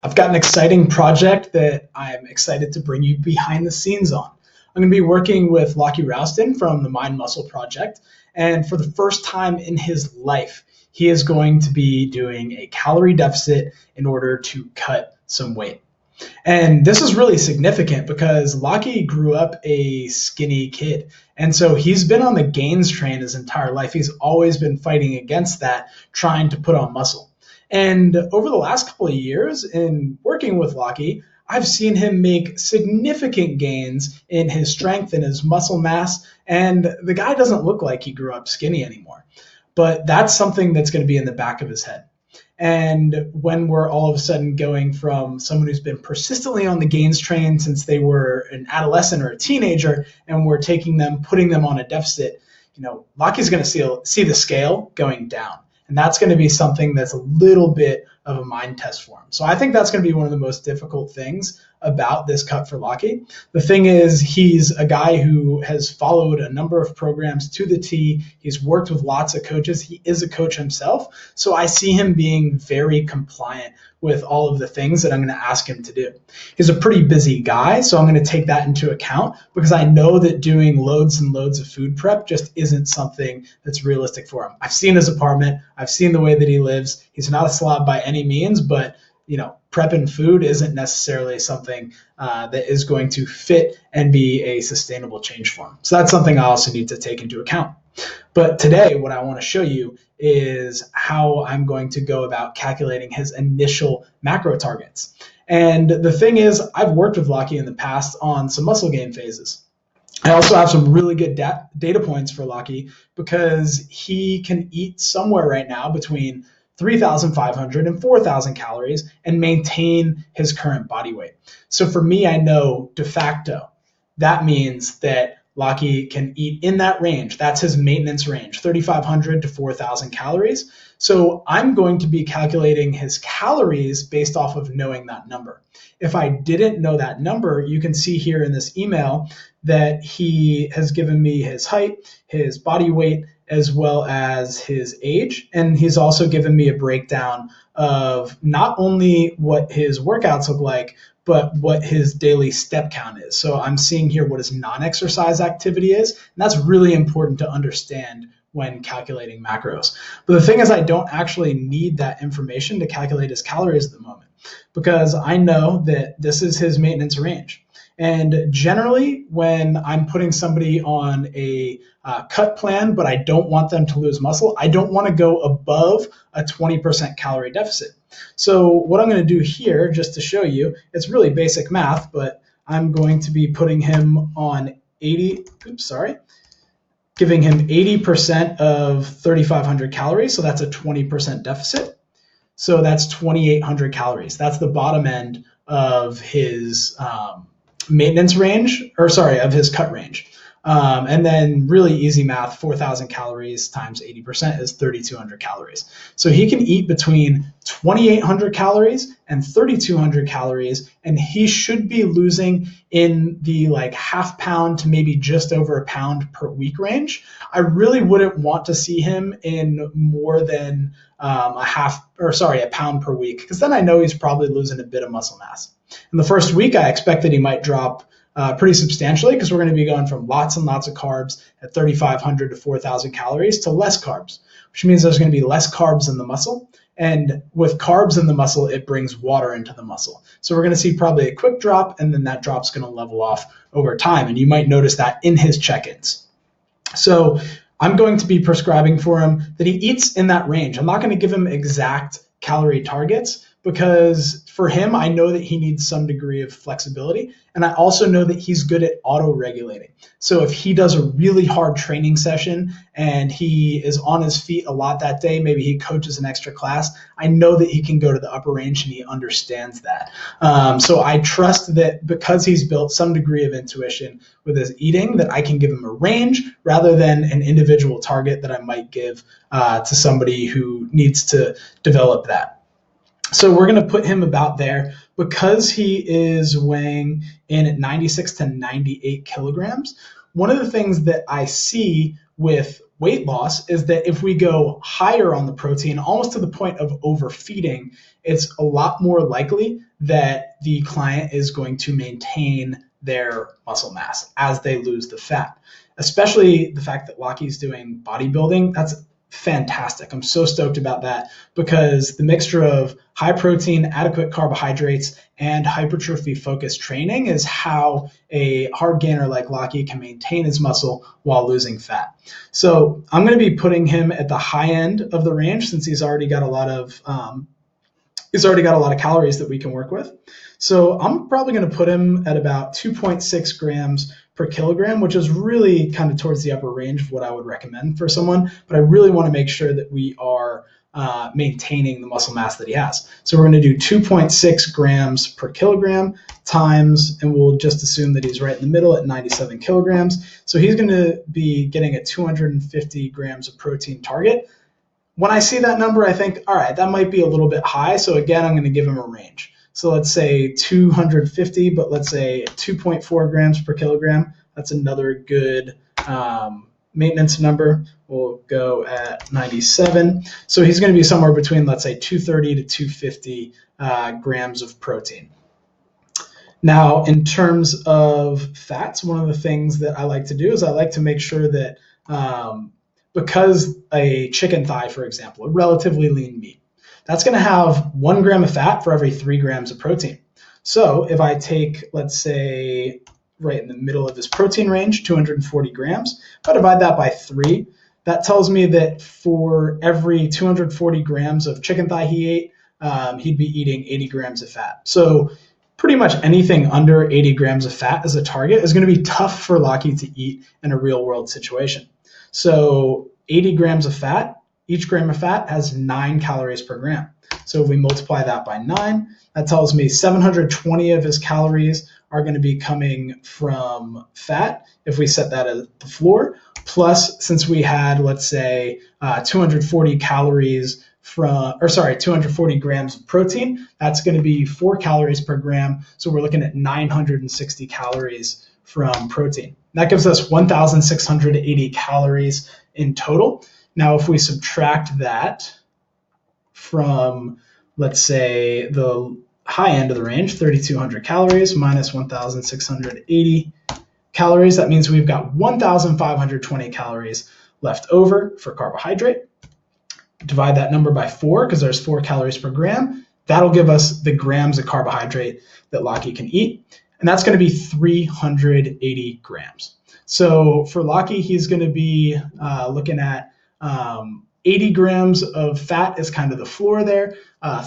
I've got an exciting project that I'm excited to bring you behind the scenes on. I'm going to be working with Lachlan Rowston from the Mind Muscle Project. And for the first time in his life, he is going to be doing a calorie deficit in order to cut some weight. And this is really significant because Lachy grew up a skinny kid. And so he's been on the gains train his entire life. He's always been fighting against that, trying to put on muscle. And over the last couple of years in working with Lachy, I've seen him make significant gains in his strength and his muscle mass. And the guy doesn't look like he grew up skinny anymore. But that's something that's going to be in the back of his head. And when we're all of a sudden going from someone who's been persistently on the gains train since they were an adolescent or a teenager, and we're taking them, putting them on a deficit, Lachy's going to see the scale going down. And that's going to be something that's a little bit of a mind test for him. So I think that's going to be one of the most difficult things about this cut for Lachy. The thing is, he's a guy who has followed a number of programs to the T. He's worked with lots of coaches. He is a coach himself. So I see him being very compliant with all of the things that I'm going to ask him to do. He's a pretty busy guy, so I'm going to take that into account because I know that doing loads and loads of food prep just isn't something that's realistic for him. I've seen his apartment. I've seen the way that he lives. He's not a slob by any means, but prepping food isn't necessarily something that is going to fit and be a sustainable change for him. So that's something I also need to take into account. But today, what I want to show you is how I'm going to go about calculating his initial macro targets. And the thing is, I've worked with Lachy in the past on some muscle gain phases. I also have some really good data points for Lachy because he can eat somewhere right now between 3,500 and 4,000 calories and maintain his current body weight. So for me, I know de facto, that means that Lachy can eat in that range. That's his maintenance range, 3,500 to 4,000 calories. So I'm going to be calculating his calories based off of knowing that number. If I didn't know that number, you can see here in this email that he has given me his height, his body weight, as well as his age. And he's also given me a breakdown of not only what his workouts look like, but what his daily step count is. So I'm seeing here what his non-exercise activity is. And that's really important to understand when calculating macros. But the thing is, I don't actually need that information to calculate his calories at the moment because I know that this is his maintenance range. And generally, when I'm putting somebody on a cut plan, but I don't want them to lose muscle, I don't want to go above a 20% calorie deficit. So what I'm going to do here, just to show you, it's really basic math, but I'm going to be putting him on giving him 80% of 3,500 calories. So that's a 20% deficit. So that's 2,800 calories. That's the bottom end of his maintenance range, of his cut range. And then really easy math, 4,000 calories times 80% is 3,200 calories. So he can eat between 2,800 calories and 3,200 calories, and he should be losing in the half pound to maybe just over a pound per week range. I really wouldn't want to see him in more than a pound per week, because then I know he's probably losing a bit of muscle mass. In the first week, I expect that he might drop pretty substantially because we're going to be going from lots and lots of carbs at 3,500 to 4,000 calories to less carbs, which means there's going to be less carbs in the muscle. And with carbs in the muscle, it brings water into the muscle. So we're going to see probably a quick drop, and then that drop's going to level off over time. And you might notice that in his check-ins. So I'm going to be prescribing for him that he eats in that range. I'm not going to give him exact calorie targets because for him, I know that he needs some degree of flexibility. And I also know that he's good at auto-regulating. So if he does a really hard training session and he is on his feet a lot that day, maybe he coaches an extra class, I know that he can go to the upper range and he understands that. So I trust that because he's built some degree of intuition with his eating, that I can give him a range rather than an individual target that I might give to somebody who needs to develop that. So we're going to put him about there because he is weighing in at 96 to 98 kilograms. One of the things that I see with weight loss is that if we go higher on the protein, almost to the point of overfeeding, it's a lot more likely that the client is going to maintain their muscle mass as they lose the fat. Especially the fact that Lachy's doing bodybuilding, that's fantastic. I'm so stoked about that because the mixture of high protein, adequate carbohydrates, and hypertrophy focused training is how a hard gainer like Lachy can maintain his muscle while losing fat. So I'm going to be putting him at the high end of the range since he's already got a lot of calories that we can work with. So I'm probably going to put him at about 2.6 grams per kilogram, which is really kind of towards the upper range of what I would recommend for someone. But I really want to make sure that we are maintaining the muscle mass that he has. So we're going to do 2.6 grams per kilogram times, and we'll just assume that he's right in the middle at 97 kilograms. So he's going to be getting a 250 grams of protein target. When I see that number, I think, all right, that might be a little bit high. So again, I'm going to give him a range. So let's say 250, but let's say 2.4 grams per kilogram. That's another good maintenance number. We'll go at 97. So he's going to be somewhere between, let's say, 230 to 250 grams of protein. Now, in terms of fats, one of the things that I like to do is I like to make sure that because a chicken thigh, for example, a relatively lean meat, that's going to have 1 gram of fat for every 3 grams of protein. So if I take, let's say, right in the middle of this protein range, 240 grams, if I divide that by 3, that tells me that for every 240 grams of chicken thigh he ate, he'd be eating 80 grams of fat. So pretty much anything under 80 grams of fat as a target is going to be tough for Lachy to eat in a real world situation. So 80 grams of fat, each gram of fat has 9 calories per gram. So if we multiply that by 9, that tells me 720 of his calories are going to be coming from fat if we set that at the floor. Plus, since we had, let's say, 240 grams of protein, that's going to be 4 calories per gram. So we're looking at 960 calories from protein. That gives us 1,680 calories in total. Now, if we subtract that from, let's say, the high end of the range, 3,200 calories minus 1,680 calories, that means we've got 1,520 calories left over for carbohydrate. Divide that number by 4 because there's 4 calories per gram. That'll give us the grams of carbohydrate that Lachy can eat. And that's going to be 380 grams. So for Lachy, he's going to be looking at 80 grams of fat is kind of the floor there,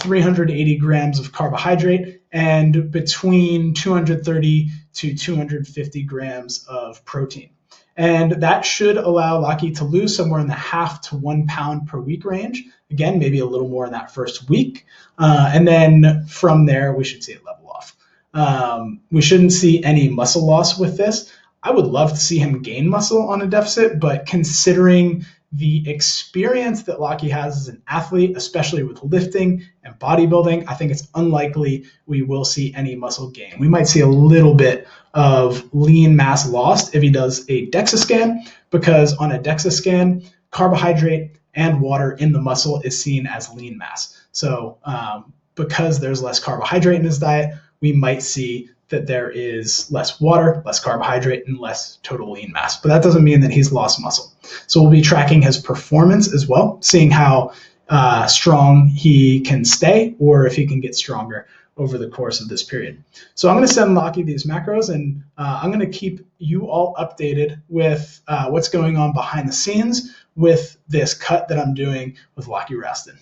380 grams of carbohydrate, and between 230 to 250 grams of protein. And that should allow Lachy to lose somewhere in the 0.5 to 1 pound per week range. Again, maybe a little more in that first week. And then from there, we should see it level off. We shouldn't see any muscle loss with this. I would love to see him gain muscle on a deficit, but considering the experience that Lachy has as an athlete, especially with lifting and bodybuilding, I think it's unlikely we will see any muscle gain. We might see a little bit of lean mass lost if he does a DEXA scan, because on a DEXA scan, carbohydrate and water in the muscle is seen as lean mass. So because there's less carbohydrate in his diet, we might see that there is less water, less carbohydrate, and less total lean mass. But that doesn't mean that he's lost muscle. So we'll be tracking his performance as well, seeing how strong he can stay or if he can get stronger over the course of this period. So I'm going to send Lachy these macros, and I'm going to keep you all updated with what's going on behind the scenes with this cut that I'm doing with Lachy Rowston.